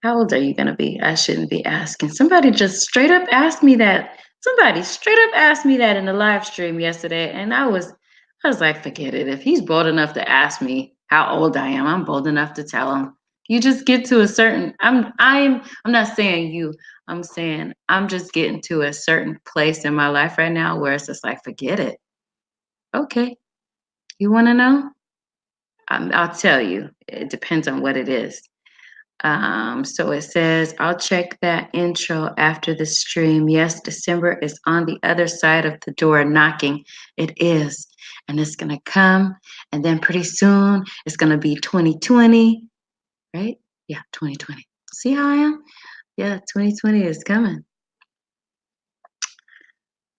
How old are you going to be? I shouldn't be asking. Somebody just straight up asked me that. Somebody straight up asked me that in the live stream yesterday, and I was like, forget it. If he's bold enough to ask me how old I am, I'm bold enough to tell him. You just get to a certain. I'm not saying you. I'm saying I'm just getting to a certain place in my life right now where it's just like, forget it. Okay, you want to know? I'll tell you. It depends on what it is. So it says, I'll check that intro after the stream. Yes, December is on the other side of the door knocking. It is. And it's going to come. And then pretty soon it's going to be 2020, right? Yeah, 2020. See how I am? Yeah, 2020 is coming.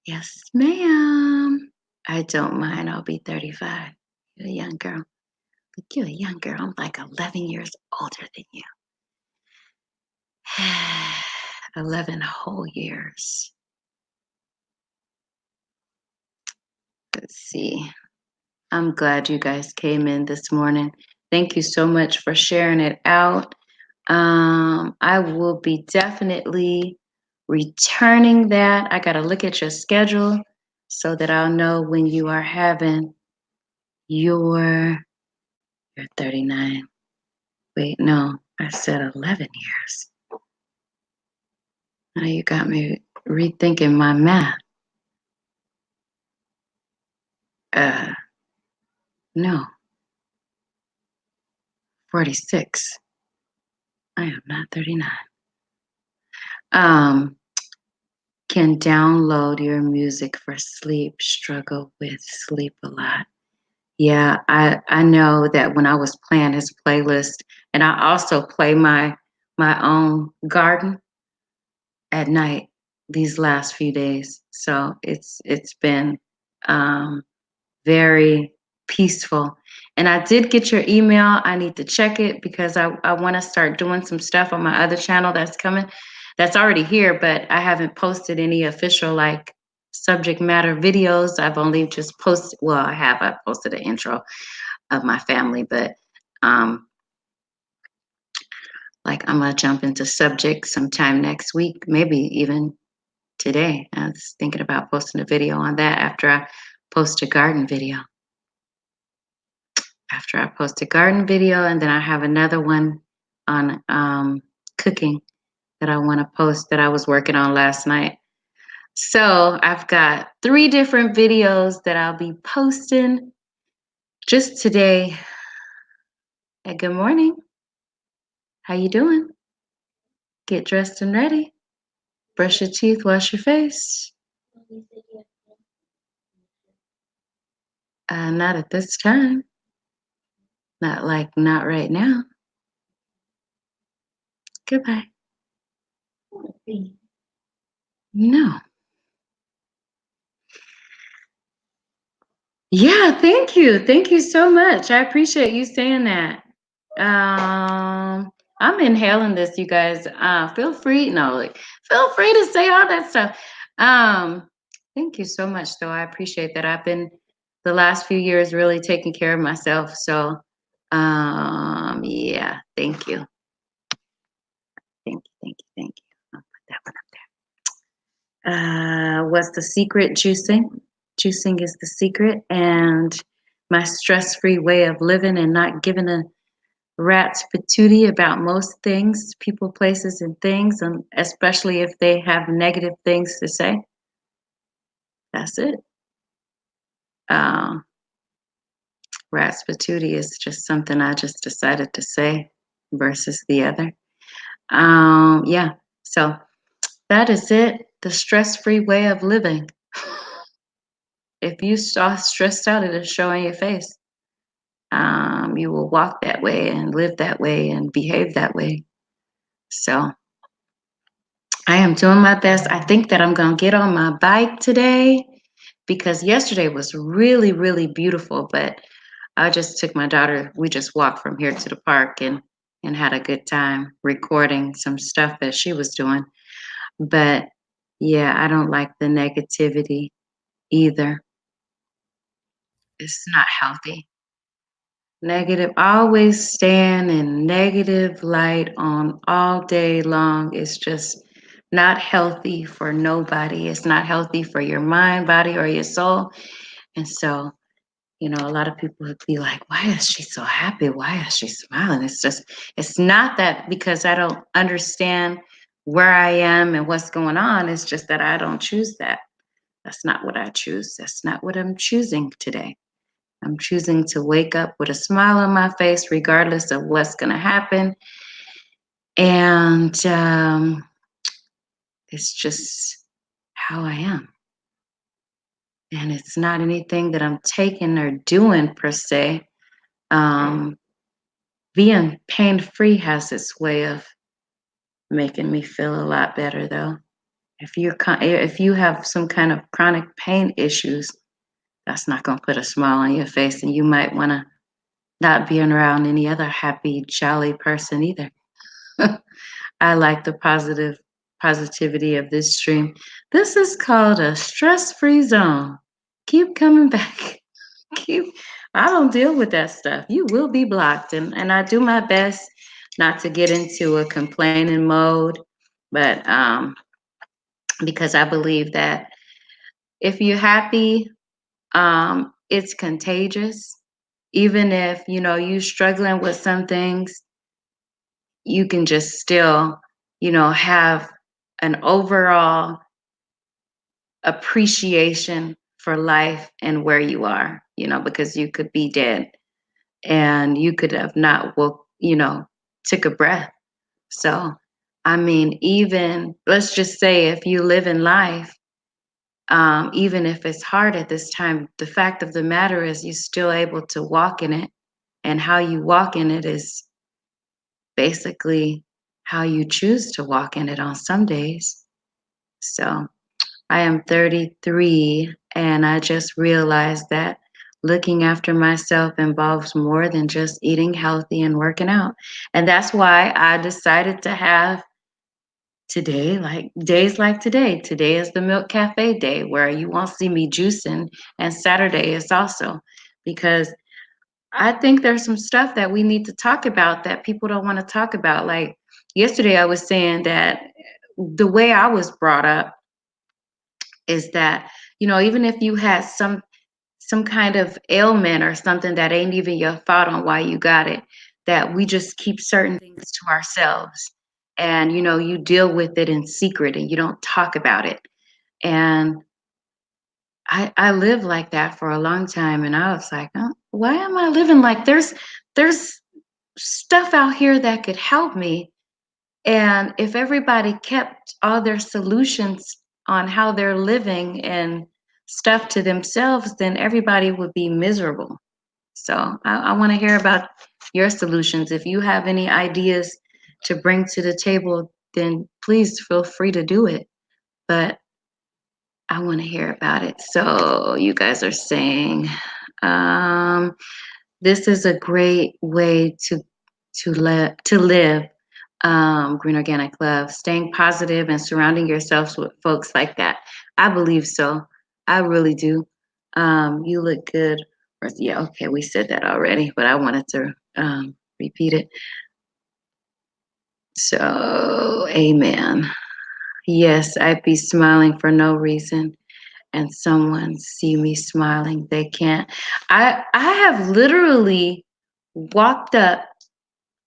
Yes, ma'am. I don't mind. I'll be 35. You're a young girl. Look, you're a young girl. I'm like 11 years older than you. 11 whole years. Let's see. I'm glad you guys came in this morning. Thank you so much for sharing it out. I will be definitely returning that. I got to look at your schedule so that I'll know when you are having your, you're 39. Wait, no, I said 11 years. Now you got me rethinking my math. No, 46. I am not 39. Can download your music for sleep, struggle with sleep a lot. Yeah, I know that when I was playing his playlist, and I also play my own garden at night these last few days. So it's been very peaceful. And I did get your email. I need to check it because I want to start doing some stuff on my other channel that's coming. That's already here, but I haven't posted any official like subject matter videos. I've only just posted, well, I posted an intro of my family, but um like I'm gonna jump into subject sometime next week, maybe even today. I was thinking about posting a video on that after I post a garden video. After I post a garden video, and then I have another one on cooking that I want to post that I was working on last night. So I've got 3 different videos that I'll be posting just today. Hey, good morning. How you doing? Get dressed and ready. Brush your teeth, wash your face. Not at this time. Not right now. Goodbye. No. Yeah, thank you. Thank you so much. I appreciate you saying that. I'm inhaling this, you guys. Feel free, no, like, feel free to say all that stuff. Um, Thank you so much, though. I appreciate that. I've been the last few years really taking care of myself. So, yeah, thank you. Thank you, thank you, thank you. I'll put that one up there. What's the secret? Juicing. Juicing is the secret, and my stress-free way of living and not giving a rat's patootie about most things, people, places, and things, especially if they have negative things to say. That's it. Um, rat's patootie is just something I just decided to say versus the other. Yeah, so that is it. The stress-free way of living. If you saw stressed out, it'll show on your face. You will walk that way and live that way and behave that way. So I am doing my best. I think that I'm going to get on my bike today because yesterday was really, really beautiful. But I just took my daughter, we just walked from here to the park and had a good time recording some stuff that she was doing. But yeah, I don't like the negativity either. It's not healthy. Negative, always staying in negative light on all day long is just not healthy for nobody. It's not healthy for your mind, body, or your soul. And so, a lot of people would be like, why is she so happy? Why is she smiling? It's not that because I don't understand where I am and what's going on. It's just that I don't choose that. That's not what I choose. That's not what I'm choosing today. I'm choosing to wake up with a smile on my face, regardless of what's going to happen. And it's just how I am. And it's not anything that I'm taking or doing per se. Being pain free has its way of making me feel a lot better, though. If you have some kind of chronic pain issues, that's not going to put a smile on your face, and you might want to not be around any other happy, jolly person either. I like the positivity of this stream. This is called a stress-free zone. Keep coming back. Keep I don't deal with that stuff. You will be blocked. And I do my best not to get into a complaining mode, but because I believe that if you're happy, it's contagious. Even if you're struggling with some things, you can just still, have an overall appreciation for life and where you are, because you could be dead and you could have not took a breath. So, I mean, even let's just say if you live in life, even if it's hard at this time, the fact of the matter is you're still able to walk in it. And how you walk in it is basically how you choose to walk in it on some days. So I am 33 and I just realized that looking after myself involves more than just eating healthy and working out. And that's why I decided to have today, like days like today. Today is the Milk Cafe day where you won't see me juicing, and Saturday is also because I think there's some stuff that we need to talk about that people don't want to talk about. Like yesterday, I was saying that the way I was brought up is that, even if you had some kind of ailment or something that ain't even your fault on why you got it, that we just keep certain things to ourselves. And you deal with it in secret and you don't talk about it. And I lived like that for a long time, and I was like, oh, why am I living like there's stuff out here that could help me. And if everybody kept all their solutions on how they're living and stuff to themselves, then everybody would be miserable. So I want to hear about your solutions. If you have any ideas to bring to the table, then please feel free to do it. But I want to hear about it. So you guys are saying um, this is a great way to live. Green Organic Love, staying positive and surrounding yourselves with folks like that. I believe so. I really do. You look good. Yeah, okay, we said that already, but I wanted to repeat it. So, amen. Yes, I'd be smiling for no reason, and someone see me smiling. They can't. I have literally walked up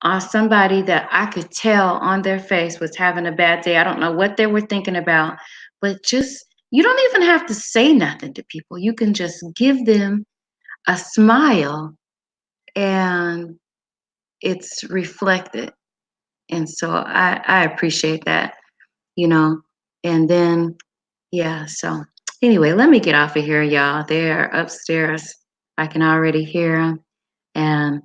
on somebody that I could tell on their face was having a bad day. I don't know what they were thinking about, but just you don't even have to say nothing to people. You can just give them a smile and it's reflected. And so I appreciate that, you know. And then, yeah, so anyway, let me get off of here, y'all. They're upstairs. I can already hear them. And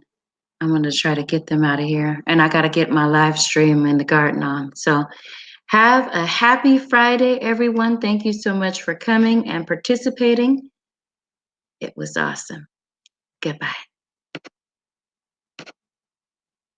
I'm going to try to get them out of here. And I got to get my live stream in the garden on. So have a happy Friday, everyone. Thank you so much for coming and participating. It was awesome. Goodbye.